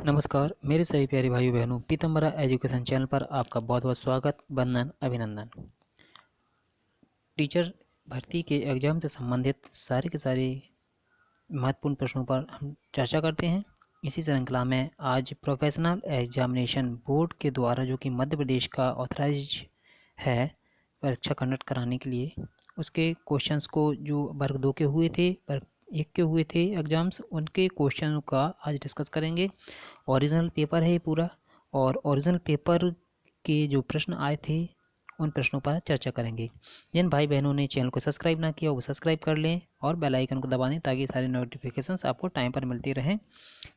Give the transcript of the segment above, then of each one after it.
नमस्कार मेरे सभी प्यारे भाइयों बहनों, पीतम्बरा एजुकेशन चैनल पर आपका बहुत बहुत स्वागत, वंदन, अभिनंदन। टीचर भर्ती के एग्जाम से संबंधित सारे के सारे महत्वपूर्ण प्रश्नों पर हम चर्चा करते हैं। इसी श्रृंखला में आज प्रोफेशनल एग्जामिनेशन बोर्ड के द्वारा, जो कि मध्य प्रदेश का ऑथराइज है परीक्षा कंडक्ट कराने के लिए, उसके क्वेश्चंस को, जो वर्ग 2 के हुए थे, वर्ग 1 के हुए थे एग्जाम्स, उनके क्वेश्चन का आज डिस्कस करेंगे। ओरिजिनल पेपर है ये पूरा, और ओरिजिनल पेपर के जो प्रश्न आए थे उन प्रश्नों पर चर्चा करेंगे। जिन भाई बहनों ने चैनल को सब्सक्राइब ना किया वो सब्सक्राइब कर लें और बेल आइकन को दबा दें ताकि सारे नोटिफिकेशंस आपको टाइम पर मिलती रहें।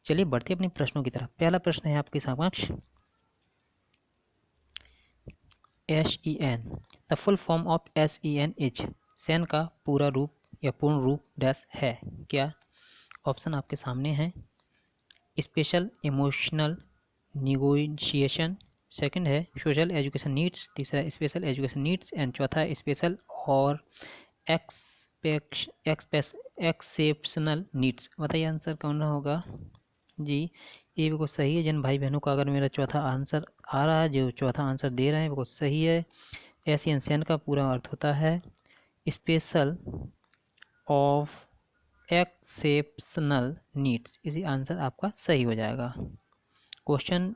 चलिए बढ़ते अपने प्रश्नों की तरफ। पहला प्रश्न है आपके समक्ष, SEN, the full form of SEN is, Sen का पूरा रूप या पूर्ण रूप डैश है क्या? ऑप्शन आपके सामने हैं। स्पेशल इमोशनल निगोशिएशन, सेकंड है सोशल एजुकेशन नीड्स, तीसरा स्पेशल एजुकेशन नीड्स एंड चौथा स्पेशल और एक्सेप्शनल नीड्स। बताइए आंसर कौन होगा जी। ये बिल्कुल सही है। जिन भाई बहनों का अगर मेरा चौथा आंसर आ रहा है, जो चौथा आंसर दे रहे हैं, बिल्कुल सही है। SEN का पूरा अर्थ होता है स्पेशल ऑफ एक्सेप्शनल नीड्स। इसी आंसर आपका सही हो जाएगा। क्वेश्चन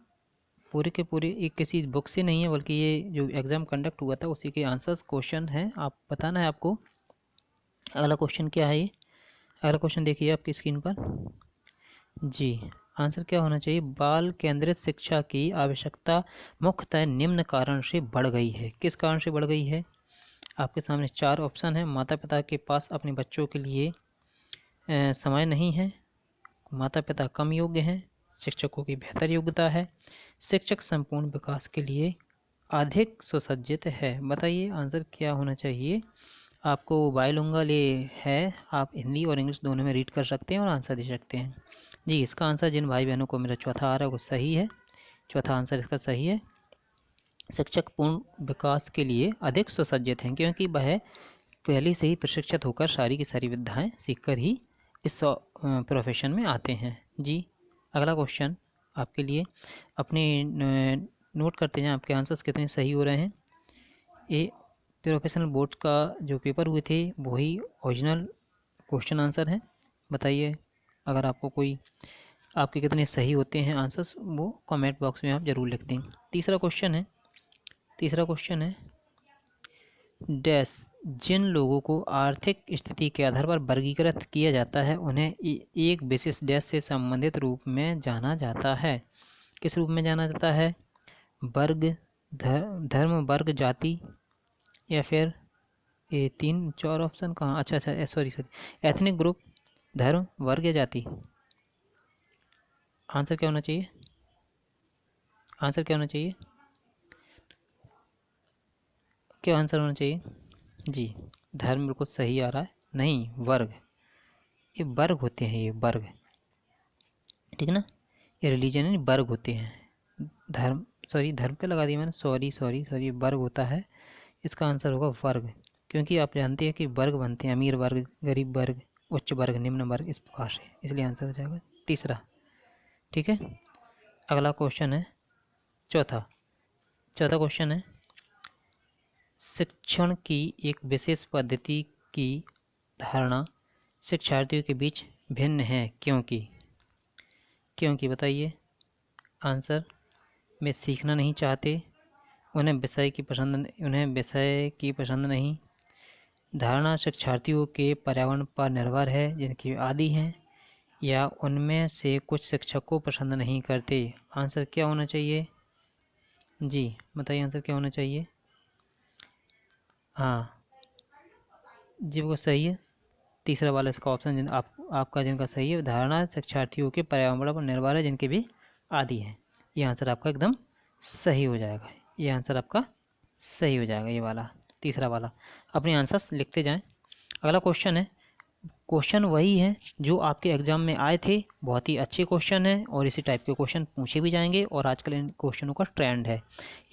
पूरे के पूरे एक किसी बुक से नहीं है, बल्कि ये जो एग्ज़ाम कंडक्ट हुआ था उसी के आंसर्स क्वेश्चन हैं, आप बताना है आपको। अगला क्वेश्चन क्या है ये? अगला क्वेश्चन देखिए आपकी स्क्रीन पर जी। आंसर क्या होना चाहिए? बाल केंद्रित शिक्षा की आवश्यकता मुख्यतः निम्न कारण से बढ़ गई है। किस कारण से बढ़ गई है? आपके सामने 4 ऑप्शन है। माता पिता के पास अपने बच्चों के लिए समय नहीं है, माता पिता कम योग्य हैं, शिक्षकों की बेहतर योग्यता है, शिक्षक संपूर्ण विकास के लिए अधिक सुसज्जित है। बताइए आंसर क्या होना चाहिए? आपको बाइलिंगुअल ये है, आप हिंदी और इंग्लिश दोनों में रीड कर सकते हैं और आंसर दे सकते हैं जी। इसका आंसर, जिन भाई बहनों को मेरा चौथा आ रहा है वो सही है, चौथा आंसर इसका सही है। शिक्षक पूर्ण विकास के लिए अधिक सुसज्जित हैं, क्योंकि वह पहले से ही प्रशिक्षित होकर सारी की सारी विद्याएँ सीखकर ही इस प्रोफेशन में आते हैं जी। अगला क्वेश्चन आपके लिए, अपने नोट करते हैं आपके आंसर्स कितने सही हो रहे हैं। ये प्रोफेशनल बोर्ड का जो पेपर हुए थे वही ओरिजिनल क्वेश्चन आंसर हैं। बताइए अगर आपको कोई, आपके कितने सही होते हैं आंसर्स, वो कमेंट बॉक्स में आप ज़रूर लिख दें। तीसरा क्वेश्चन है डैश, जिन लोगों को आर्थिक स्थिति के आधार पर वर्गीकृत किया जाता है उन्हें एक विशेष डैश से संबंधित रूप में जाना जाता है। किस रूप में जाना जाता है? वर्ग, धर्म, वर्ग, जाति, या फिर ये 3-4 ऑप्शन कहाँ, अच्छा सॉरी एथनिक ग्रुप, धर्म, वर्ग या जाति। आंसर क्या होना चाहिए? आंसर क्या होना चाहिए? क्या आंसर होना चाहिए जी? धर्म बिल्कुल सही आ रहा है। नहीं, वर्ग, ये वर्ग होते हैं, ये वर्ग, ठीक है ना। ये रिलीजन है, वर्ग होते हैं। धर्म, सॉरी धर्म पे लगा दिया मैंने, सॉरी वर्ग होता है। इसका आंसर होगा वर्ग, क्योंकि आप जानते हैं कि वर्ग बनते हैं, अमीर वर्ग, गरीब वर्ग, उच्च वर्ग, निम्न वर्ग, इस प्रकार से, इसलिए आंसर हो जाएगा तीसरा। ठीक है। अगला क्वेश्चन है चौथा क्वेश्चन है, शिक्षण की एक विशेष पद्धति की धारणा शिक्षार्थियों के बीच भिन्न है, क्योंकि बताइए आंसर। वे सीखना नहीं चाहते, उन्हें विषय की पसंद नहीं, धारणा शिक्षार्थियों के पर्यावरण पर निर्भर है जिनकी आदि हैं, या उनमें से कुछ शिक्षक को पसंद नहीं करते। आंसर क्या होना चाहिए जी? बताइए आंसर क्या होना चाहिए? हाँ जी, वो सही है। तीसरा वाला इसका ऑप्शन, आपका जिनका सही है, धारणा शिक्षार्थियों के पर्यावरण पर निर्भर है जिनके भी आदि हैं। ये आंसर आपका एकदम सही हो जाएगा। ये आंसर आपका सही हो जाएगा, ये वाला, तीसरा वाला। अपने आंसर्स लिखते जाएं। अगला क्वेश्चन है, क्वेश्चन वही है जो आपके एग्जाम में आए थे, बहुत ही अच्छे क्वेश्चन हैं और इसी टाइप के क्वेश्चन पूछे भी जाएंगे, और आजकल इन क्वेश्चनों का ट्रेंड है।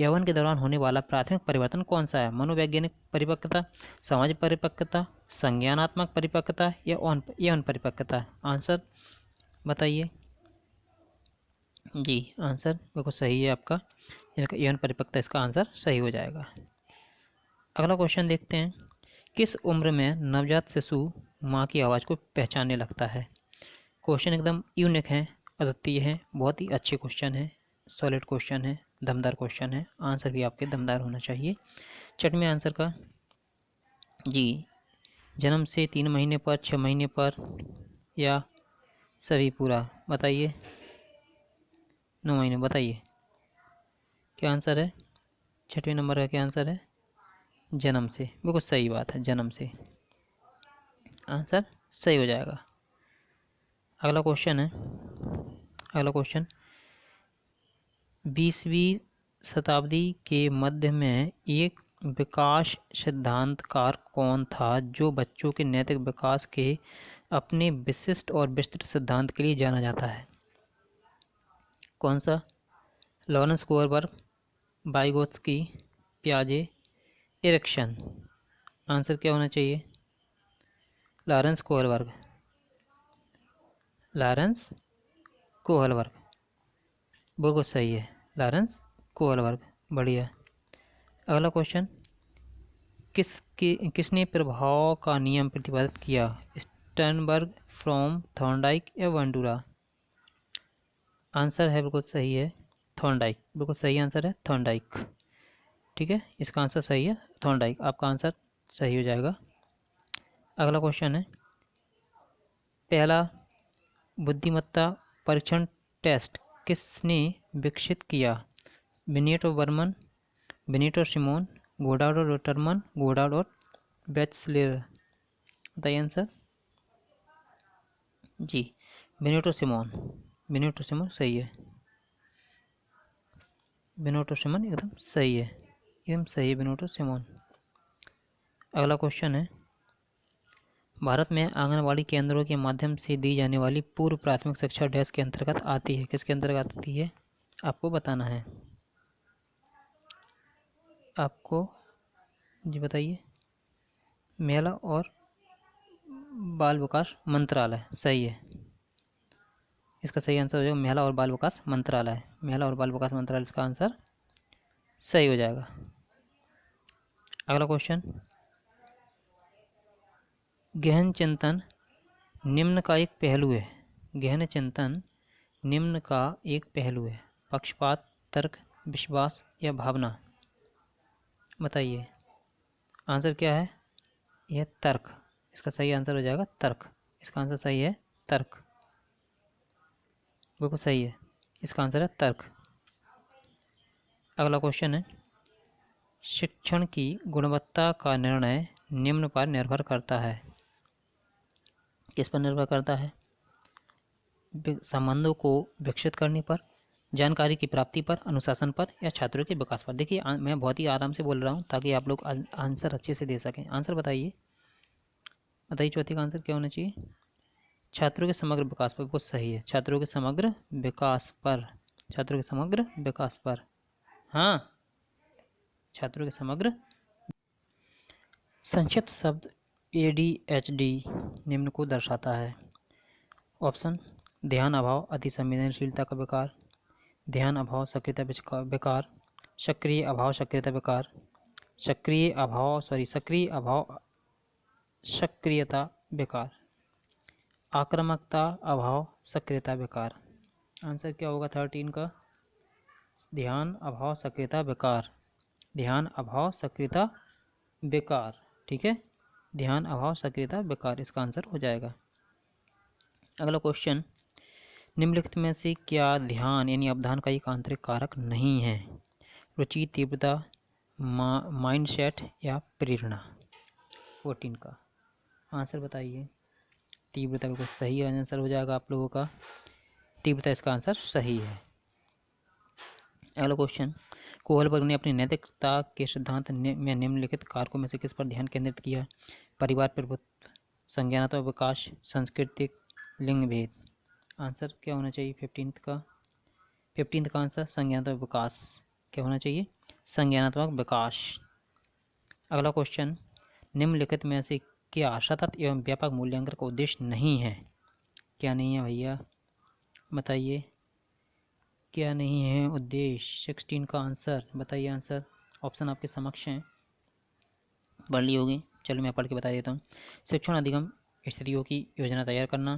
यौवन के दौरान होने वाला प्राथमिक परिवर्तन कौन सा है? मनोवैज्ञानिक परिपक्वता, सामाजिक परिपक्वता, संज्ञानात्मक परिपक्वता, या यौन परिपक्वता। आंसर बताइए। जी, आंसर बिल्कुल सही है आपका। इनका यौन परिपक्वता इसका आंसर सही हो जाएगा। अगला क्वेश्चन देखते हैं। किस उम्र में नवजात शिशु माँ की आवाज़ को पहचानने लगता है? क्वेश्चन एकदम यूनिक है, अद्वितीय है, बहुत ही अच्छे क्वेश्चन है, सॉलिड क्वेश्चन है, दमदार क्वेश्चन है। आंसर भी आपके दमदार होना चाहिए। चट में आंसर का। जी, जन्म से 3 महीने पर, 6 महीने पर, या सभी पूरा? बताइए। 9 महीने, बताइए क्या आंसर है? छठवें नंबर का क्या आंसर है? जन्म से। बिल्कुल सही बात है, जन्म से आंसर सही हो जाएगा। अगला क्वेश्चन है। अगला क्वेश्चन, 20वीं शताब्दी के मध्य में एक विकास सिद्धांतकार कौन था जो बच्चों के नैतिक विकास के अपने विशिष्ट और विस्तृत सिद्धांत के लिए जाना जाता है? कौन सा? लॉरेंस कोहलबर्ग, वाइगोत्स्की, पियाजे, एरिक्सन? आंसर क्या होना चाहिए? Lawrence Kohlberg. लॉरेंस कोहलबर्ग बिल्कुल सही है, लॉरेंस कोहलबर्ग। बढ़िया। अगला क्वेश्चन, किसने प्रभाव का नियम प्रतिपादित किया? स्टर्नबर्ग, फ्रॉम, थॉर्नडाइक या वेंटूरा? आंसर है बिल्कुल सही है, थॉर्नडाइक। बिल्कुल सही आंसर है, थॉर्नडाइक। ठीक है, इसका आंसर सही है, थॉर्नडाइक। आपका आंसर सही हो जाएगा। अगला क्वेश्चन है, पहला बुद्धिमत्ता परीक्षण टेस्ट किसने विकसित किया? Binet Burman, Binet Simon, Goddard और टर्मन, गोडार्ड और बैचलर? बताइए आंसर। जी, बेनेटो सिमोन। बेनेटो सिमोन सही है, बेनेटो सिमोन एकदम सही है, एकदम सही है बेनेटो सिमोन। अगला क्वेश्चन है, भारत में आंगनबाड़ी केंद्रों के माध्यम से दी जाने वाली पूर्व प्राथमिक शिक्षा डैश के अंतर्गत आती है? किसके अंतर्गत आती है आपको बताना है। आपको जी बताइए। महिला और बाल विकास मंत्रालय सही है, इसका सही आंसर हो जाएगा महिला और बाल विकास मंत्रालय। महिला और बाल विकास मंत्रालय इसका आंसर सही हो जाएगा। अगला क्वेश्चन, गहन चिंतन निम्न का एक पहलू है। गहन चिंतन निम्न का एक पहलू है। पक्षपात, तर्क, विश्वास या भावना? बताइए आंसर क्या है? यह तर्क। इसका सही आंसर हो जाएगा तर्क। इसका आंसर सही है तर्क, बिल्कुल सही है, इसका आंसर है तर्क। अगला क्वेश्चन है, शिक्षण की गुणवत्ता का निर्णय निम्न पर निर्भर करता है। किस पर निर्भर करता है? संबंधों को विकसित करने पर, जानकारी की प्राप्ति पर, अनुशासन पर या छात्रों के विकास पर? देखिए मैं बहुत ही आराम से बोल रहा हूँ ताकि आप लोग आंसर अच्छे से दे सकें। आंसर बताइए, बताइए चौथी का आंसर क्या होना चाहिए? छात्रों के समग्र विकास पर। बिल्कुल सही है, छात्रों के समग्र विकास पर। छात्रों के समग्र विकास पर, हाँ, छात्रों के समग्र। संक्षिप्त शब्द ADHD निम्न को दर्शाता है। ऑप्शन, ध्यान अभाव, अति संवेदनशीलता का विकार, ध्यान अभाव सक्रियता विकार, सक्रिय अभाव सक्रियता विकार, सक्रिय अभाव सक्रियता विकार, आक्रामकता अभाव सक्रियता विकार? आंसर क्या होगा 13 का? ध्यान अभाव सक्रियता विकार। ध्यान अभाव सक्रियता विकार, ठीक है, ध्यान अभाव सक्रियता विकार इसका आंसर हो जाएगा। अगला क्वेश्चन, निम्नलिखित में से क्या ध्यान यानी अवधान का एक आंतरिक कारक नहीं है? रुचि, तीव्रता, माइंडसेट या प्रेरणा? 14 का आंसर बताइए। तीव्रता बिल्कुल सही आंसर हो जाएगा आप लोगों का, तीव्रता इसका आंसर सही है। अगला क्वेश्चन, कोहलबर्ग ने अपनी नैतिकता के सिद्धांत में निम्नलिखित कारकों में से किस पर ध्यान केंद्रित किया? परिवार, प्रभुत्व, संज्ञानात्मक विकास, सांस्कृतिक, लिंग भेद? आंसर क्या होना चाहिए 15 का आंसर संज्ञानात्मक विकास। क्या होना चाहिए? संज्ञानात्मक विकास। अगला क्वेश्चन, निम्नलिखित में से क्या सतत एवं व्यापक मूल्यांकन का उद्देश्य नहीं है? क्या नहीं है भैया, बताइए। क्या नहीं है उद्देश्य? 16 का आंसर बताइए। आंसर ऑप्शन आपके समक्ष हैं, पढ़ ली होगी। चलो मैं पढ़ के बता देता हूँ। शिक्षण अधिगम स्थितियों की योजना तैयार करना।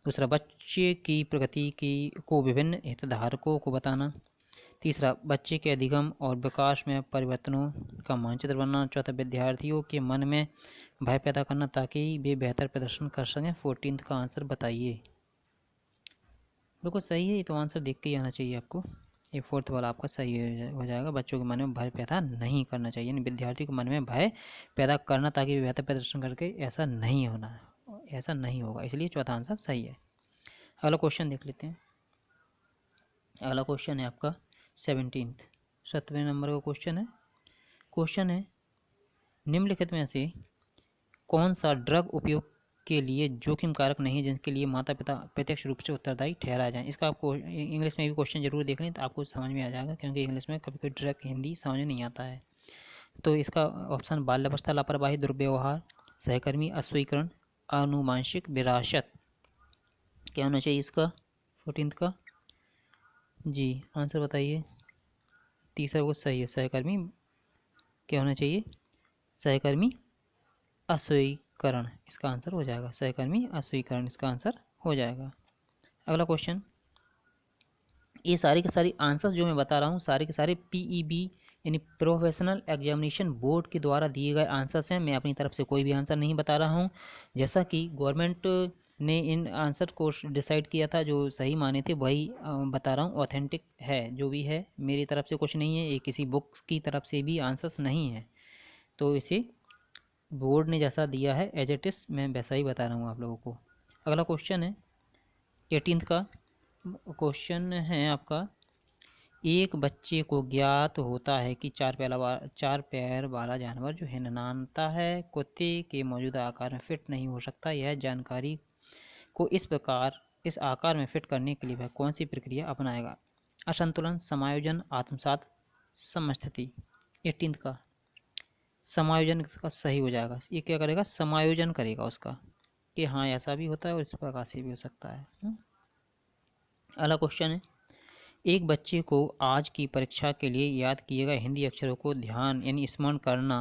दूसरा, बच्चे की प्रगति की को विभिन्न हितधारकों को बताना। तीसरा, बच्चे के अधिगम और विकास में परिवर्तनों का मानचित्र बनाना। चौथा, विद्यार्थियों के मन में भय पैदा करना ताकि वे बेहतर प्रदर्शन कर सकें। 14 का आंसर बताइए। बिल्कुल सही है, ये तो आंसर देख के ही आना चाहिए आपको। ये 4th वाला आपका सही हो जाएगा। बच्चों के मन में भय पैदा नहीं करना चाहिए, यानी विद्यार्थी के मन में भय पैदा करना ताकि वे बेहतर प्रदर्शन करके, ऐसा नहीं होना है, ऐसा नहीं होगा, इसलिए चौथा आंसर सही है। अगला क्वेश्चन देख लेते हैं। अगला क्वेश्चन है आपका 17वें नंबर का क्वेश्चन है। क्वेश्चन है, निम्नलिखित में से कौन सा ड्रग उपयोग के लिए जोखिम कारक नहीं है जिसके लिए माता पिता प्रत्यक्ष रूप से उत्तरदायी ठहराया जाए? इसका आपको इंग्लिश में भी क्वेश्चन जरूर देख लें तो आपको समझ में आ जाएगा, क्योंकि इंग्लिश में कभी कभी ड्रग हिंदी समझ में नहीं आता है। तो इसका ऑप्शन बाल्यावस्था लापरवाही, दुर्व्यवहार, सहकर्मी अस्वीकरण, आनुवांशिक विरासत। क्या होना चाहिए इसका 14 का? जी आंसर बताइए। तीसरा वो सही है, सहकर्मी। क्या होना चाहिए? सहकर्मी अस्वीकरण इसका आंसर हो जाएगा। सहकर्मी अस्वीकरण इसका आंसर हो जाएगा। अगला क्वेश्चन, ये सारे के सारे आंसर्स जो मैं बता रहा हूँ सारे के सारे पीईबी यानी प्रोफेशनल एग्जामिनेशन बोर्ड के द्वारा दिए गए आंसर्स हैं। मैं अपनी तरफ से कोई भी आंसर नहीं बता रहा हूँ। जैसा कि गवर्नमेंट ने इन आंसर को डिसाइड किया था, जो सही माने थे वही बता रहा हूँ। ऑथेंटिक है जो भी है, मेरी तरफ से कुछ नहीं है, ये किसी बुक्स की तरफ से भी आंसर्स नहीं है। तो इसे बोर्ड ने जैसा दिया है एज इट इज़ मैं वैसा ही बता रहा हूँ आप लोगों को। अगला क्वेश्चन है 18th का क्वेश्चन है आपका, एक बच्चे को ज्ञात होता है कि चार पैर वाला जानवर जो है नन्हाता है कुत्ते के मौजूदा आकार में फिट नहीं हो सकता। यह जानकारी को इस आकार में फिट करने के लिए वह कौन सी प्रक्रिया अपनाएगा? असंतुलन, समायोजन, आत्मसात, समस्थिति। 18th का समायोजन का सही हो जाएगा। ये क्या करेगा? समायोजन करेगा उसका, कि हाँ ऐसा भी होता है और इस प्रकार से भी हो सकता है। अगला क्वेश्चन है, एक बच्चे को आज की परीक्षा के लिए याद किए गए हिंदी अक्षरों को ध्यान यानी स्मरण करना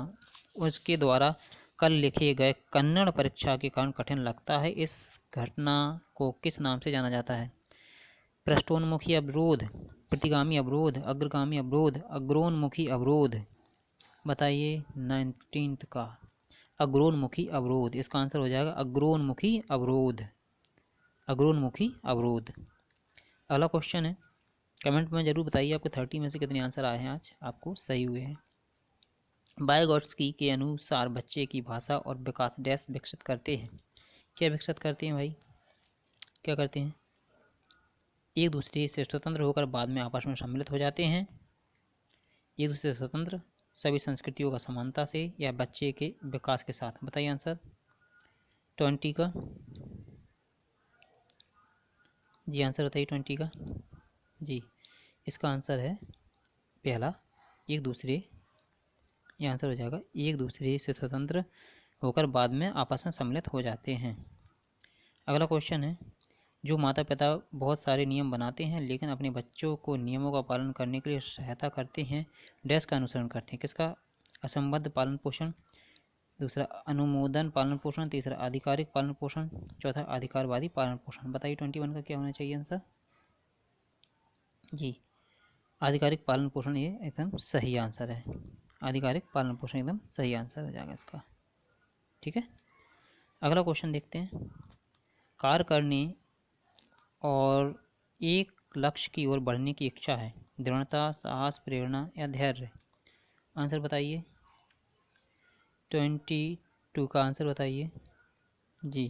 उसके द्वारा कल लिखे गए कन्नड़ परीक्षा के कारण कठिन लगता है। इस घटना को किस नाम से जाना जाता है? पृष्ठोन्मुखी अवरोध, प्रतिगामी अवरोध, अग्रगामी अवरोध, अग्रोन्मुखी अवरोध। बताइए 19th का अग्रोन्मुखी अवरोध इसका आंसर हो जाएगा। अग्रोन्मुखी अवरोध, अग्रोन्मुखी अवरोध। अगला क्वेश्चन है, कमेंट में जरूर बताइए आपके 30 में से कितने आंसर आए हैं आज आपको सही हुए हैं। बायगॉट्स्की के अनुसार बच्चे की भाषा और विकास डैश विकसित करते हैं। क्या विकसित करते हैं भाई? क्या करते हैं? एक दूसरे से स्वतंत्र होकर बाद में आपस में सम्मिलित हो जाते हैं। एक दूसरे से स्वतंत्र, सभी संस्कृतियों का समानता से, या बच्चे के विकास के साथ। बताइए आंसर 20 का। जी आंसर बताइए 20 का। जी इसका आंसर है पहला, एक दूसरे। ये आंसर हो जाएगा एक दूसरे से स्वतंत्र होकर बाद में आपस में सम्मिलित हो जाते हैं। अगला क्वेश्चन है, जो माता पिता बहुत सारे नियम बनाते हैं लेकिन अपने बच्चों को नियमों का पालन करने के लिए सहायता करते हैं, डैश का अनुसरण करते हैं? किसका? असंबद्ध पालन पोषण, दूसरा अनुमोदन पालन पोषण, तीसरा आधिकारिक पालन पोषण, चौथा अधिकारवादी पालन पोषण। बताइए 21 का क्या होना चाहिए आंसर? जी आधिकारिक पालन पोषण ये एकदम सही आंसर है। आधिकारिक पालन पोषण एकदम सही आंसर हो जाएगा इसका। ठीक है, अगला क्वेश्चन देखते हैं। कार्य करने और एक लक्ष्य की ओर बढ़ने की इच्छा है, दृढ़ता, साहस, प्रेरणा या धैर्य? आंसर बताइए 22 का आंसर बताइए। जी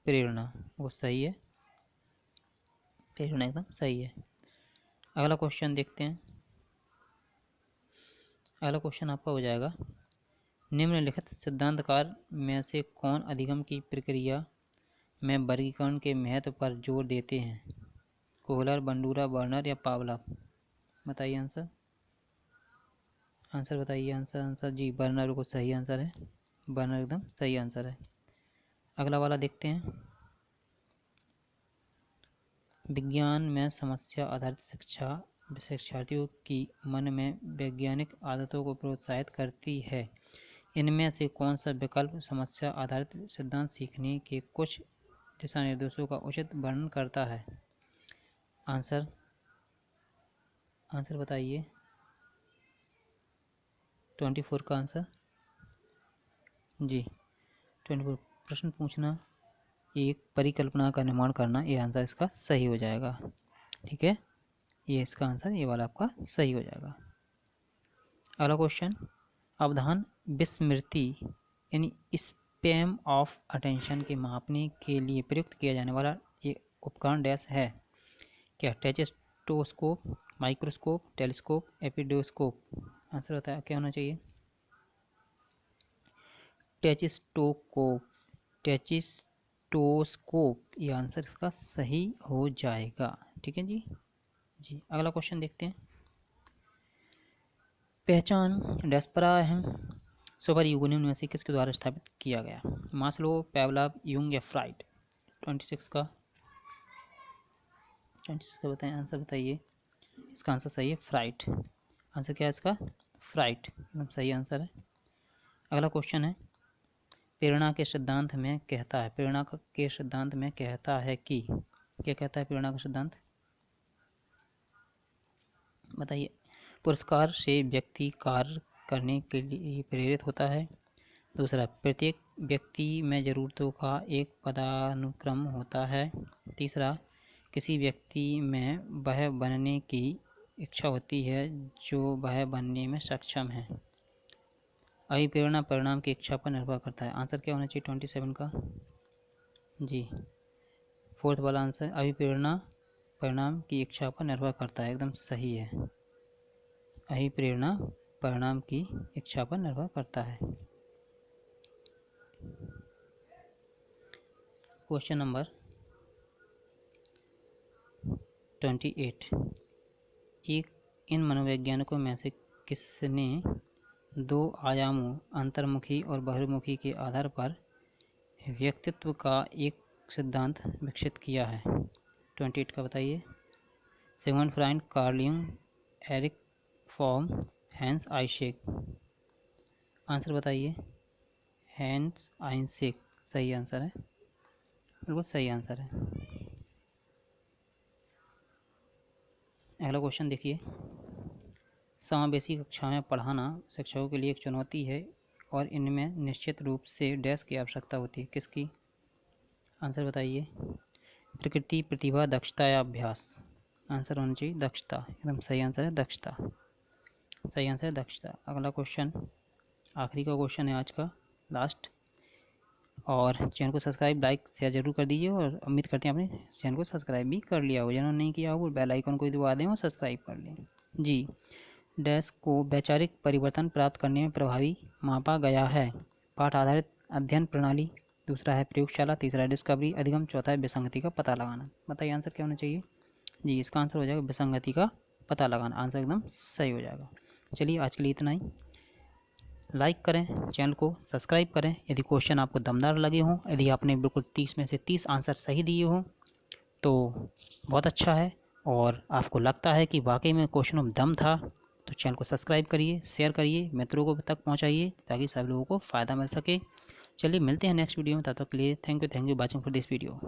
प्रेरणा वो सही है, प्रेरणा एकदम सही है। अगला क्वेश्चन देखते हैं। अगला क्वेश्चन आपका हो जाएगा, निम्नलिखित सिद्धांतकार में से कौन अधिगम की प्रक्रिया में वर्गीकरण के महत्व पर जोर देते हैं? कोहलर, बंडूरा, बर्नर या पावलोव? बताइए आंसर। आंसर बताइए आंसर जी बर्नर को सही आंसर है, बर्नर एकदम सही आंसर है। अगला वाला देखते हैं, विज्ञान में समस्या आधारित शिक्षा शिक्षार्थियों की मन में वैज्ञानिक आदतों को प्रोत्साहित करती है। इनमें से कौन सा विकल्प समस्या आधारित सिद्धांत सीखने के कुछ दिशा निर्देशों का उचित वर्णन करता है? आंसर बताइए। 24 का आंसर जी 24। प्रश्न पूछना, एक परिकल्पना का निर्माण करना, ये आंसर इसका सही हो जाएगा। ठीक है, ये इसका आंसर ये वाला आपका सही हो जाएगा। अगला क्वेश्चन, अवधान विस्मृति यानी स्पैम ऑफ अटेंशन के मापने के लिए प्रयुक्त किया जाने वाला ये उपकरण डैश है? क्या टेचस्टोस्कोप, माइक्रोस्कोप, टेलीस्कोप, एपिडोस्कोप? आंसर बताया क्या होना चाहिए? टेचिस्टोस्कोप, ये आंसर इसका सही हो जाएगा। ठीक है जी। अगला क्वेश्चन देखते हैं। पहचान डैश पर है सुपर ईगो निम्न में से किसके द्वारा स्थापित किया गया? मास्लो, पावलोव, यूंग या फ्राइड? 26 का बताएं, आंसर बताइए। इसका आंसर सही है फ्राइड। आंसर क्या है इसका? फ्राइड, एकदम सही आंसर है। अगला क्वेश्चन है, प्रेरणा के सिद्धांत में कहता है, प्रेरणा के सिद्धांत में कहता है कि, क्या कहता है प्रेरणा का सिद्धांत? बताइए। पुरस्कार से व्यक्ति कार्य करने के लिए प्रेरित होता है। दूसरा, प्रत्येक व्यक्ति में ज़रूरतों का एक पदानुक्रम होता है। तीसरा, किसी व्यक्ति में वह बनने की इच्छा होती है जो वह बनने में सक्षम है। अभिप्रेरणा परिणाम की इच्छा पर निर्भर करता है। आंसर क्या होना चाहिए 27 का? जी 4th वाला आंसर, अभिप्रेरणा परिणाम की इच्छा पर निर्भर करता है, एकदम सही है। अभिप्रेरणा परिणाम की इच्छा पर निर्भर करता है। क्वेश्चन नंबर 28, इन मनोवैज्ञानिकों में से किसने दो आयामों अंतर्मुखी और बहिर्मुखी के आधार पर व्यक्तित्व का एक सिद्धांत विकसित किया है? 28 का बताइए। Sigmund Freud, Carl Jung, Erich Fromm, Hans Eysenck? Answer बताइए। हैंस आइसेक सही आंसर है, बिल्कुल सही आंसर है। अगला क्वेश्चन देखिए, समावेशी कक्षा में पढ़ाना शिक्षकों के लिए एक चुनौती है और इनमें निश्चित रूप से डैश की आवश्यकता होती है, किसकी? आंसर बताइए। प्रकृति, प्रतिभा, दक्षता या अभ्यास? आंसर होना चाहिए दक्षता, एकदम सही आंसर है दक्षता, सही आंसर है दक्षता। अगला क्वेश्चन, आखिरी का क्वेश्चन है आज का, लास्ट। और चैनल को सब्सक्राइब, लाइक, शेयर जरूर कर दीजिए और उम्मीद करते हैं आपने चैनल को सब्सक्राइब भी कर लिया हो। जिन्होंने नहीं किया हो वो बेल आइकन को दबा दें और सब्सक्राइब कर लें जी। डैश को वैचारिक परिवर्तन प्राप्त करने में प्रभावी मापा गया है? पाठ आधारित अध्ययन प्रणाली, दूसरा है प्रयोगशाला, तीसरा है डिस्कवरी, अधिगम, चौथा है विसंगति का पता लगाना। बताइए आंसर क्या होना चाहिए? जी इसका आंसर हो जाएगा विसंगति का पता लगाना, आंसर एकदम सही हो जाएगा। चलिए आज के लिए इतना ही। लाइक करें, चैनल को सब्सक्राइब करें यदि क्वेश्चन आपको दमदार लगे हों। यदि आपने बिल्कुल 30 में से 30 आंसर सही दिए हों तो बहुत अच्छा है, और आपको लगता है कि वाकई में क्वेश्चन में दम था तो चैनल को सब्सक्राइब करिए, शेयर करिए, मित्रों को तक पहुंचाइए ताकि सभी लोगों को फ़ायदा मिल सके। चलिए मिलते हैं नेक्स्ट वीडियो में, तब तक के लिए thank you watching for this video.